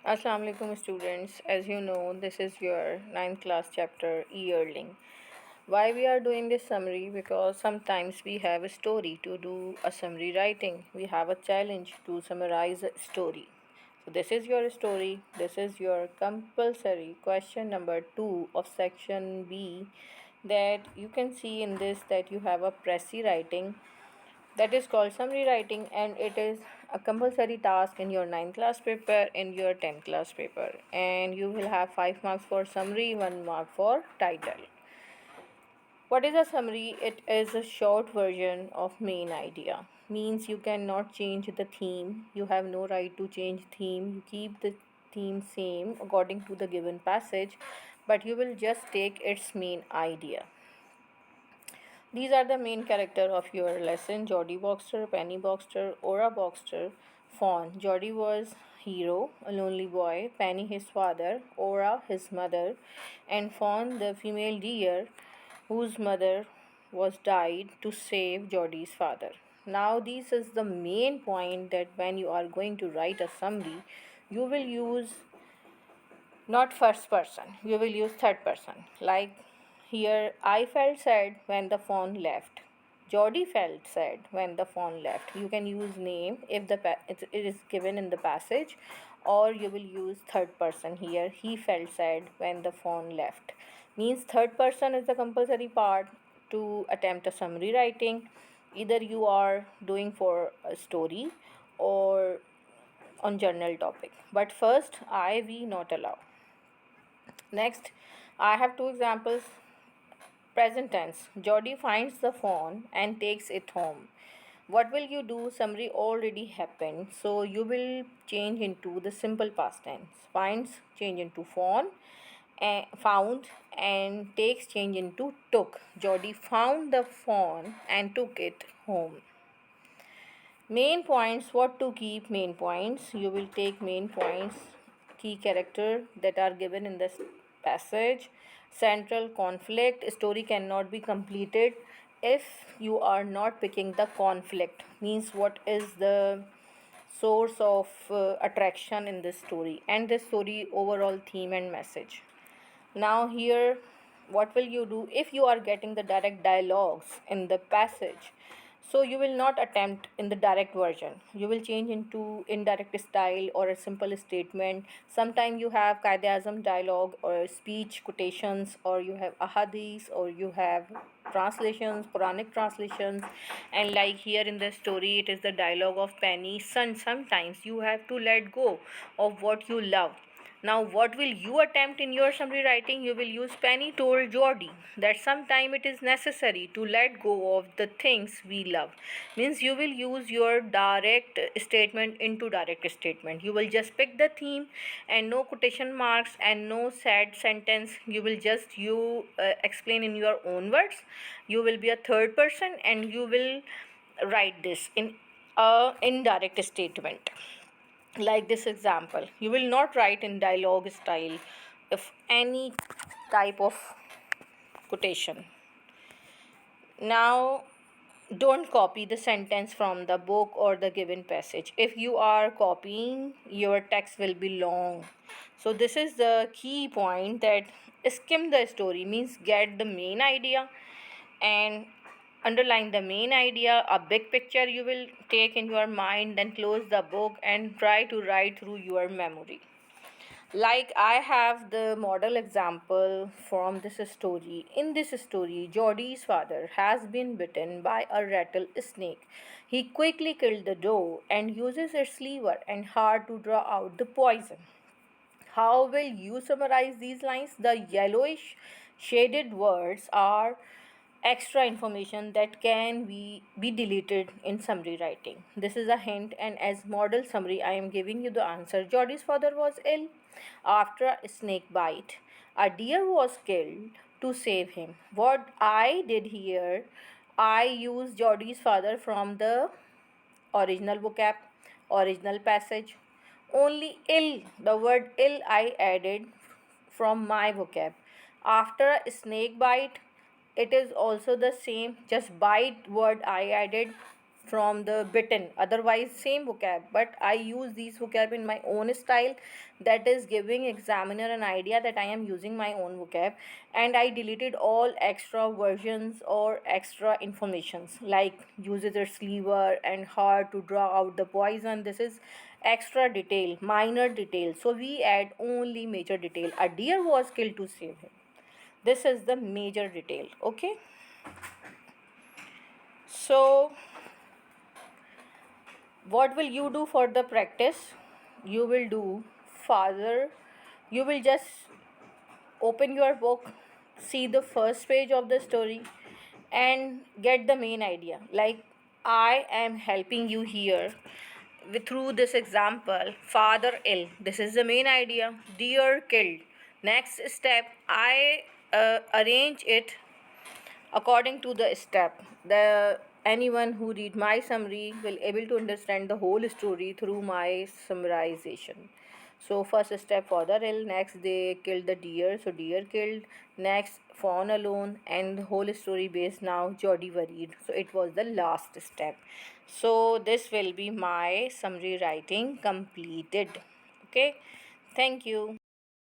Assalamu alaikum students. As you know, this is your ninth class chapter yearling. Why we are doing this summary? Because sometimes we have a story to do a summary writing. We have a challenge to summarize a story. So this is your story. This is your compulsory question number 2 of section B, that you can see in this that you have a pressy writing, that is called summary writing, and it is a compulsory task in your ninth class paper, in your 10th class paper, and you will have 5 marks for summary, 1 mark for title. What is a summary? It is a short version of main idea. Means you cannot change the theme. You have no right to change theme. You keep the theme same according to the given passage, but you will just take its main idea. These are the main character of your lesson: Jodie Boxter, Penny Boxter, Ora Boxter, Fawn. Jodie was hero, a lonely boy, Penny his father, Ora his mother, and Fawn the female deer whose mother was died to save Jodie's father. Now this is the main point, that when you are going to write a summary, you will use not first person, you will use third person. Like here, I felt sad when the phone left. Jody felt sad when the phone left. You can use name if it is given in the passage, or you will use third person here. He felt sad when the phone left. Means third person is the compulsory part to attempt a summary writing. Either you are doing for a story or on journal topic. But first, I we not allow. Next, I have two examples. Present tense. Jody finds the phone and takes it home. What will you do? Summary already happened, so you will change into the simple past tense. Finds change into phone, and found, and takes change into took. Jody found the phone and took it home. Main points. What to keep? Main points. You will take main points, key character that are given in this passage. Central conflict. Story cannot be completed if you are not picking the conflict. Means what is the source of attraction in this story, and this story overall theme and message. Now here, what will you do if you are getting the direct dialogues in the passage? So you will not attempt in the direct version. You will change into indirect style or a simple statement. Sometimes you have qaid azam dialogue or speech quotations, or you have ahadith, or you have translations, Quranic translations. And like here in the story, it is the dialogue of Penny. Son, sometimes you have to let go of what you love. Now, what will you attempt in your summary writing? You will use Penny told Geordie that sometime it is necessary to let go of the things we love. Means you will use your direct statement into direct statement. You will just pick the theme, and no quotation marks and no sad sentence. You will just explain in your own words. You will be a third person, and you will write this in a indirect statement. Like this example, you will not write in dialogue style if any type of quotation. Now, don't copy the sentence from the book or the given passage. If you are copying, your text will be long. So this is the key point, that skim the story means get the main idea and underline the main idea. A big picture you will take in your mind, then close the book and try to write through your memory. Like I have the model example from this story. In this story, Jodie's father has been bitten by a rattlesnake. He quickly killed the doe and uses its liver and heart to draw out the poison. How will you summarize these lines? The yellowish shaded words are extra information that can be deleted in summary writing. This is a hint, and as model summary, I am giving you the answer. Jodie's father was ill after a snake bite. A deer was killed to save him. What I did here, I used Jodie's father from the original vocab, original passage. Only ill, the word ill I added from my vocab. After a snake bite, it is also the same, just bite word I added. from the bitten, otherwise same vocab, but I use these vocab in my own style, that is giving examiner an idea that I am using my own vocab. And I deleted all extra versions or extra informations like uses its liver and hard to draw out the poison. This is extra detail, minor detail, so we add only major detail. A deer was killed to save him. This is the major detail. Okay, so what will you do for the practice? You will do father, you will just open your book, see the first page of the story, and get the main idea. Like, I am helping you here through this example. Father ill, this is the main idea. Deer killed, next step. I arrange it according to the step. The anyone who read my summary will able to understand the whole story through my summarization. So first step, father ill, next they killed the deer, so deer killed, next fawn alone, and the whole story base. Now Jody worried, so it was the last step. So this will be my summary writing completed. Okay, thank you.